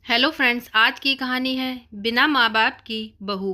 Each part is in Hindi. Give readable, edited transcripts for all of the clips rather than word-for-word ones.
हेलो फ्रेंड्स, आज की कहानी है बिना माँ बाप की बहू।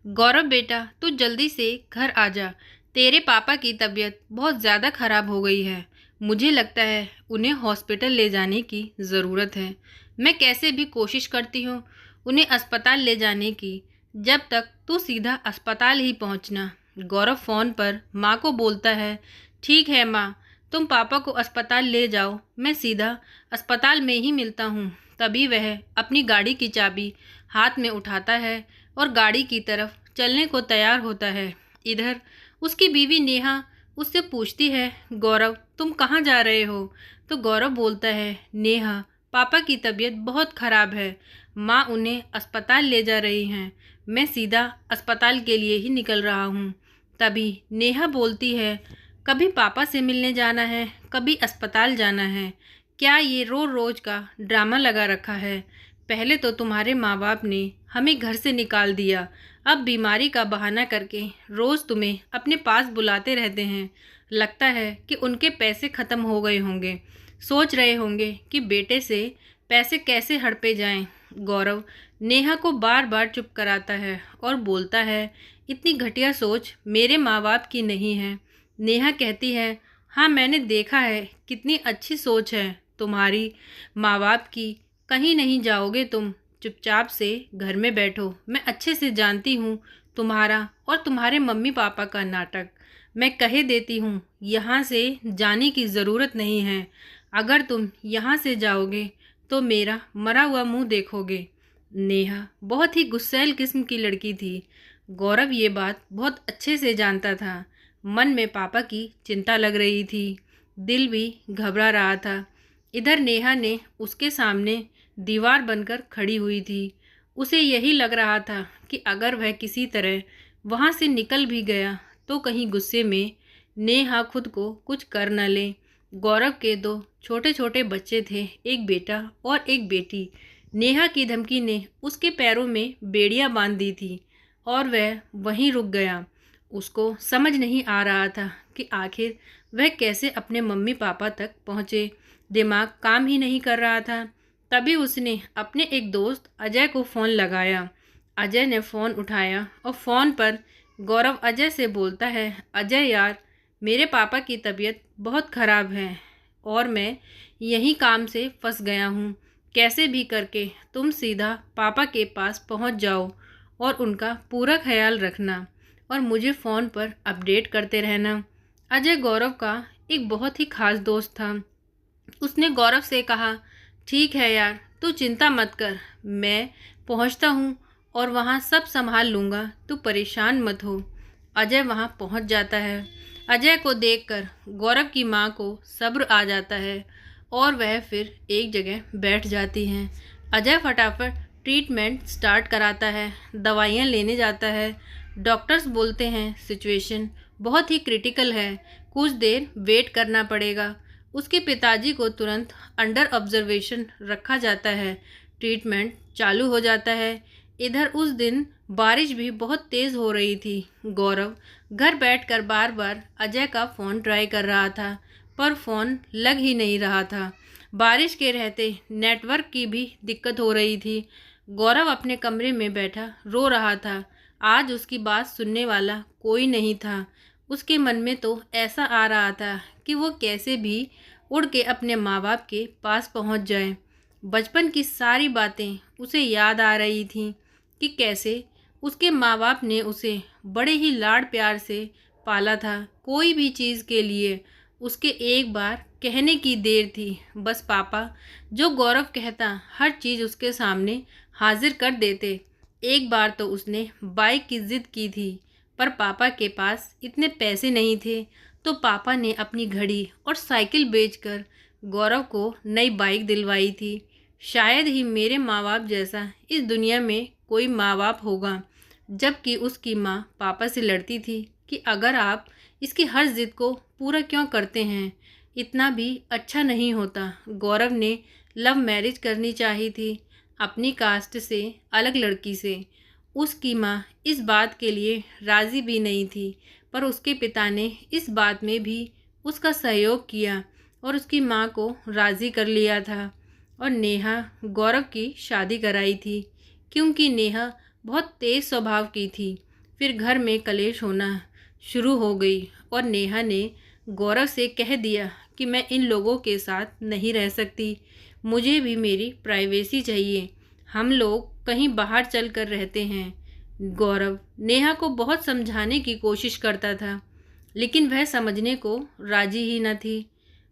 गौरव बेटा, तू जल्दी से घर आ जा। तेरे पापा की तबीयत बहुत ज़्यादा ख़राब हो गई है। मुझे लगता है उन्हें हॉस्पिटल ले जाने की ज़रूरत है। मैं कैसे भी कोशिश करती हूँ उन्हें अस्पताल ले जाने की। जब तक तू सीधा अस्पताल ही पहुँचना। गौरव फ़ोन पर माँ को बोलता है, ठीक है माँ, तुम पापा को अस्पताल ले जाओ, मैं सीधा अस्पताल में ही मिलता हूँ। तभी वह अपनी गाड़ी की चाबी हाथ में उठाता है और गाड़ी की तरफ चलने को तैयार होता है। इधर उसकी बीवी नेहा उससे पूछती है, गौरव तुम कहाँ जा रहे हो? तो गौरव बोलता है, नेहा, पापा की तबीयत बहुत ख़राब है, माँ उन्हें अस्पताल ले जा रही हैं, मैं सीधा अस्पताल के लिए ही निकल रहा हूँ। तभी नेहा बोलती है, कभी पापा से मिलने जाना है, कभी अस्पताल जाना है, क्या ये रोज रोज का ड्रामा लगा रखा है? पहले तो तुम्हारे माँ बाप ने हमें घर से निकाल दिया, अब बीमारी का बहाना करके रोज़ तुम्हें अपने पास बुलाते रहते हैं। लगता है कि उनके पैसे ख़त्म हो गए होंगे, सोच रहे होंगे कि बेटे से पैसे कैसे हड़पे जाएं। गौरव नेहा को बार बार चुप कराता है और बोलता है, इतनी घटिया सोच मेरे माँ बाप की नहीं है। नेहा कहती है, हाँ मैंने देखा है, कितनी अच्छी सोच है तुम्हारी माँ बाप की। कहीं नहीं जाओगे तुम, चुपचाप से घर में बैठो। मैं अच्छे से जानती हूँ तुम्हारा और तुम्हारे मम्मी पापा का नाटक। मैं कह देती हूँ यहाँ से जाने की ज़रूरत नहीं है। अगर तुम यहाँ से जाओगे तो मेरा मरा हुआ मुंह देखोगे। नेहा बहुत ही गुस्सैल किस्म की लड़की थी। गौरव ये बात बहुत अच्छे से जानता था। मन में पापा की चिंता लग रही थी, दिल भी घबरा रहा था। इधर नेहा ने उसके सामने दीवार बनकर खड़ी हुई थी। उसे यही लग रहा था कि अगर वह किसी तरह वहाँ से निकल भी गया तो कहीं गुस्से में नेहा खुद को कुछ कर न ले। गौरव के दो छोटे छोटे बच्चे थे, एक बेटा और एक बेटी। नेहा की धमकी ने उसके पैरों में बेड़ियां बांध दी थी और वह वहीं रुक गया। उसको समझ नहीं आ रहा था कि आखिर वह कैसे अपने मम्मी पापा तक पहुँचे। दिमाग काम ही नहीं कर रहा था। तभी उसने अपने एक दोस्त अजय को फ़ोन लगाया। अजय ने फ़ोन उठाया और फ़ोन पर गौरव अजय से बोलता है, अजय यार, मेरे पापा की तबीयत बहुत ख़राब है और मैं यहीं काम से फंस गया हूँ। कैसे भी करके तुम सीधा पापा के पास पहुँच जाओ और उनका पूरा ख्याल रखना और मुझे फ़ोन पर अपडेट करते रहना। अजय गौरव का एक बहुत ही ख़ास दोस्त था। उसने गौरव से कहा, ठीक है यार, तू चिंता मत कर, मैं पहुंचता हूँ और वहाँ सब संभाल लूँगा, तू परेशान मत हो। अजय वहाँ पहुँच जाता है। अजय को देखकर गौरव की माँ को सब्र आ जाता है और वह फिर एक जगह बैठ जाती हैं। अजय फटाफट ट्रीटमेंट स्टार्ट कराता है, दवाइयाँ लेने जाता है। डॉक्टर्स बोलते हैं सिचुएशन बहुत ही क्रिटिकल है, कुछ देर वेट करना पड़ेगा। उसके पिताजी को तुरंत अंडर ऑब्जर्वेशन रखा जाता है। ट्रीटमेंट चालू हो जाता है। इधर उस दिन बारिश भी बहुत तेज़ हो रही थी। गौरव घर बैठकर बार बार अजय का फ़ोन ट्राई कर रहा था, पर फ़ोन लग ही नहीं रहा था। बारिश के रहते नेटवर्क की भी दिक्कत हो रही थी। गौरव अपने कमरे में बैठा रो रहा था। आज उसकी बात सुनने वाला कोई नहीं था। उसके मन में तो ऐसा आ रहा था कि वो कैसे भी उड़ के अपने माँ बाप के पास पहुँच जाए। बचपन की सारी बातें उसे याद आ रही थीं कि कैसे उसके माँ बाप ने उसे बड़े ही लाड़ प्यार से पाला था। कोई भी चीज़ के लिए उसके एक बार कहने की देर थी। बस पापा जो गौरव कहता हर चीज़ उसके सामने हाजिर कर देते। एक बार तो उसने बाइक की ज़िद की थी, पर पापा के पास इतने पैसे नहीं थे, तो पापा ने अपनी घड़ी और साइकिल बेचकर गौरव को नई बाइक दिलवाई थी। शायद ही मेरे माँ बाप जैसा इस दुनिया में कोई माँ बाप होगा। जबकि उसकी माँ पापा से लड़ती थी कि अगर आप इसकी हर ज़िद को पूरा क्यों करते हैं, इतना भी अच्छा नहीं होता। गौरव ने लव मैरिज करनी चाहिए थी अपनी कास्ट से अलग लड़की से। उसकी माँ इस बात के लिए राज़ी भी नहीं थी, पर उसके पिता ने इस बात में भी उसका सहयोग किया और उसकी माँ को राज़ी कर लिया था। और नेहा गौरव की शादी कराई थी, क्योंकि नेहा बहुत तेज़ स्वभाव की थी। फिर घर में कलेश होना शुरू हो गई और नेहा ने गौरव से कह दिया कि मैं इन लोगों के साथ नहीं रह सकती, मुझे भी मेरी प्राइवेसी चाहिए, हम लोग कहीं बाहर चल कर रहते हैं। गौरव नेहा को बहुत समझाने की कोशिश करता था, लेकिन वह समझने को राजी ही न थी।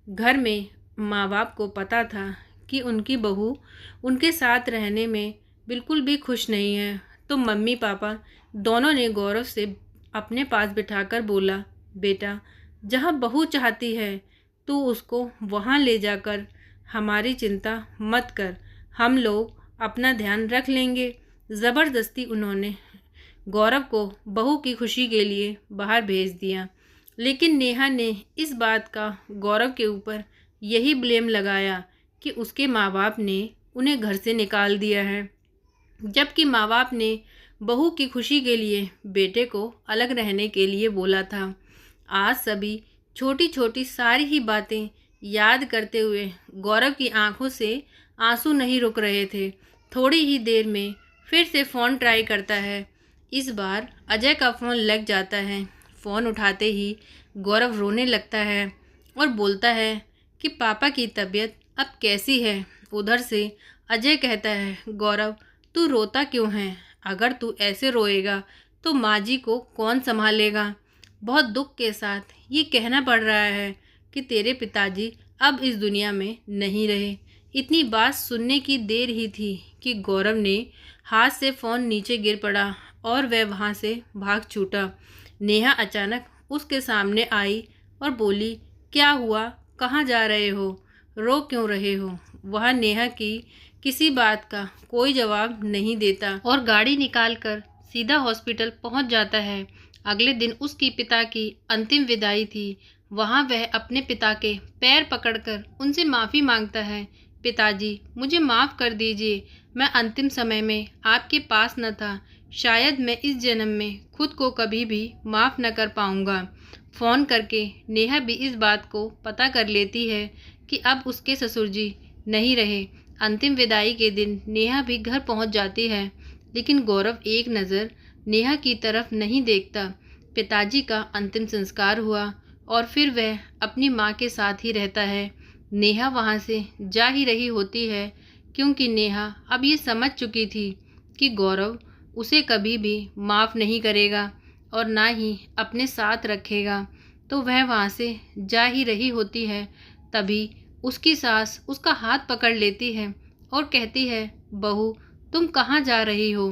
घर में माँ बाप को पता था कि उनकी बहू उनके साथ रहने में बिल्कुल भी खुश नहीं है, तो मम्मी पापा दोनों ने गौरव से अपने पास बिठाकर बोला, बेटा जहाँ बहू चाहती है तू उसको वहाँ ले जाकर हमारी चिंता मत कर, हम लोग अपना ध्यान रख लेंगे। ज़बरदस्ती उन्होंने गौरव को बहू की खुशी के लिए बाहर भेज दिया, लेकिन नेहा ने इस बात का गौरव के ऊपर यही ब्लेम लगाया कि उसके माँ बाप ने उन्हें घर से निकाल दिया है, जबकि माँ बाप ने बहू की खुशी के लिए बेटे को अलग रहने के लिए बोला था। आज सभी छोटी छोटी सारी ही बातें याद करते हुए गौरव की आंखों से आंसू नहीं रुक रहे थे। थोड़ी ही देर में फिर से फ़ोन ट्राई करता है। इस बार अजय का फ़ोन लग जाता है। फ़ोन उठाते ही गौरव रोने लगता है और बोलता है कि पापा की तबीयत अब कैसी है। उधर से अजय कहता है, गौरव तू रोता क्यों है? अगर तू ऐसे रोएगा तो माँ जी को कौन संभालेगा? बहुत दुख के साथ ये कहना पड़ रहा है कि तेरे पिताजी अब इस दुनिया में नहीं रहे। इतनी बात सुनने की देर ही थी कि गौरव ने हाथ से फ़ोन नीचे गिर पड़ा और वह वहाँ से भाग छूटा। नेहा अचानक उसके सामने आई और बोली, क्या हुआ? कहाँ जा रहे हो? रो क्यों रहे हो? वह नेहा की किसी बात का कोई जवाब नहीं देता और गाड़ी निकालकर सीधा हॉस्पिटल पहुंच जाता है। अगले दिन उसकी पिता की अंतिम विदाई थी। वहां वह अपने पिता के पैर पकड़कर उनसे माफ़ी मांगता है। पिताजी मुझे माफ़ कर दीजिए, मैं अंतिम समय में आपके पास न था, शायद मैं इस जन्म में खुद को कभी भी माफ़ न कर पाऊँगा। फ़ोन करके नेहा भी इस बात को पता कर लेती है कि अब उसके ससुर जी नहीं रहे। अंतिम विदाई के दिन नेहा भी घर पहुंच जाती है, लेकिन गौरव एक नज़र नेहा की तरफ नहीं देखता। पिताजी का अंतिम संस्कार हुआ और फिर वह अपनी माँ के साथ ही रहता है। नेहा वहाँ से जा ही रही होती है, क्योंकि नेहा अब ये समझ चुकी थी कि गौरव उसे कभी भी माफ़ नहीं करेगा और ना ही अपने साथ रखेगा, तो वह वहाँ से जा ही रही होती है। तभी उसकी सास उसका हाथ पकड़ लेती है और कहती है, बहू तुम कहाँ जा रही हो?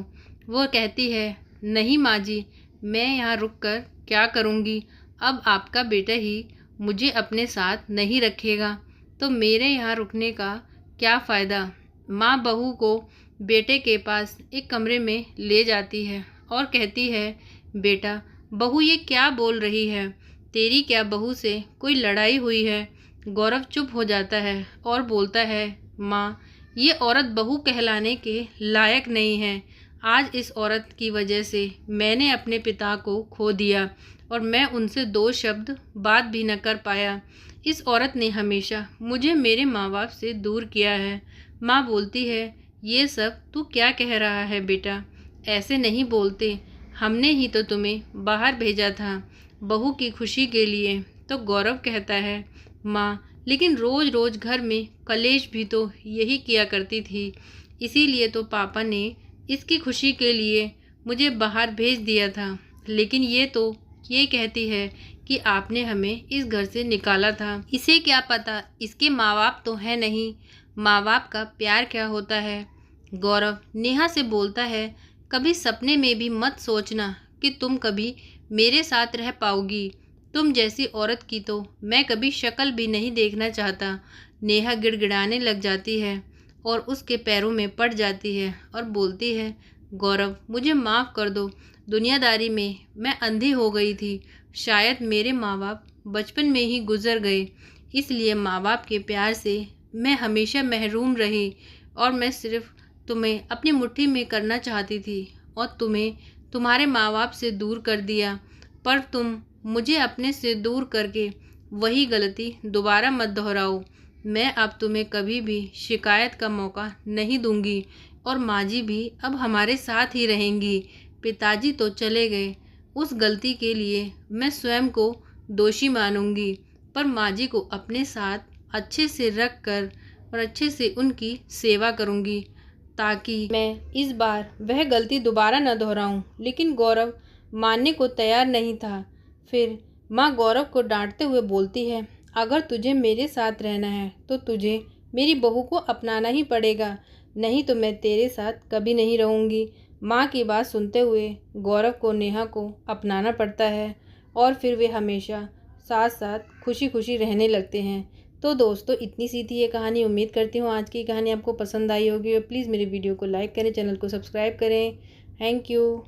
वो कहती है, नहीं माँ जी, मैं यहाँ रुककर क्या करूँगी? अब आपका बेटा ही मुझे अपने साथ नहीं रखेगा तो मेरे यहाँ रुकने का क्या फ़ायदा? माँ बहू को बेटे के पास एक कमरे में ले जाती है और कहती है, बेटा बहू ये क्या बोल रही है? तेरी क्या बहू से कोई लड़ाई हुई है? गौरव चुप हो जाता है और बोलता है, माँ ये औरत बहू कहलाने के लायक नहीं है। आज इस औरत की वजह से मैंने अपने पिता को खो दिया और मैं उनसे दो शब्द बात भी न कर पाया। इस औरत ने हमेशा मुझे मेरे माँ बाप से दूर किया है। माँ बोलती है, ये सब तू क्या कह रहा है बेटा? ऐसे नहीं बोलते, हमने ही तो तुम्हें बाहर भेजा था बहू की खुशी के लिए। तो गौरव कहता है, माँ लेकिन रोज़ रोज़ घर में कलेश भी तो यही किया करती थी, इसीलिए तो पापा ने इसकी खुशी के लिए मुझे बाहर भेज दिया था। लेकिन ये तो ये कहती है कि आपने हमें इस घर से निकाला था। इसे क्या पता इसके माँ बाप तो है नहीं, माँ बाप का प्यार क्या होता है। गौरव नेहा से बोलता है, कभी सपने में भी मत सोचना कि तुम कभी मेरे साथ रह पाओगी। तुम जैसी औरत की तो मैं कभी शक्ल भी नहीं देखना चाहता। नेहा गिड़गिड़ाने लग जाती है और उसके पैरों में पड़ जाती है और बोलती है, गौरव मुझे माफ़ कर दो, दुनियादारी में मैं अंधी हो गई थी। शायद मेरे माँ बाप बचपन में ही गुजर गए, इसलिए माँ बाप के प्यार से मैं हमेशा महरूम रही और मैं सिर्फ तुम्हें अपनी मुट्ठी में करना चाहती थी और तुम्हें तुम्हारे माँ बाप से दूर कर दिया। पर तुम मुझे अपने से दूर करके वही गलती दोबारा मत दोहराओ। मैं अब तुम्हें कभी भी शिकायत का मौका नहीं दूंगी और माँ जी भी अब हमारे साथ ही रहेंगी। पिताजी तो चले गए, उस गलती के लिए मैं स्वयं को दोषी मानूंगी, पर माँ जी को अपने साथ अच्छे से रख कर और अच्छे से उनकी सेवा करूंगी, ताकि मैं इस बार वह गलती दोबारा न दोहराऊं। लेकिन गौरव मानने को तैयार नहीं था। फिर माँ गौरव को डांटते हुए बोलती है, अगर तुझे मेरे साथ रहना है तो तुझे मेरी बहू को अपनाना ही पड़ेगा, नहीं तो मैं तेरे साथ कभी नहीं रहूँगी। माँ की बात सुनते हुए गौरव को नेहा को अपनाना पड़ता है और फिर वे हमेशा साथ साथ खुशी खुशी रहने लगते हैं। तो दोस्तों, इतनी सी थी ये कहानी। उम्मीद करती हूँ आज की कहानी आपको पसंद आई होगी और प्लीज़ मेरे वीडियो को लाइक करें, चैनल को सब्सक्राइब करें। Thank you.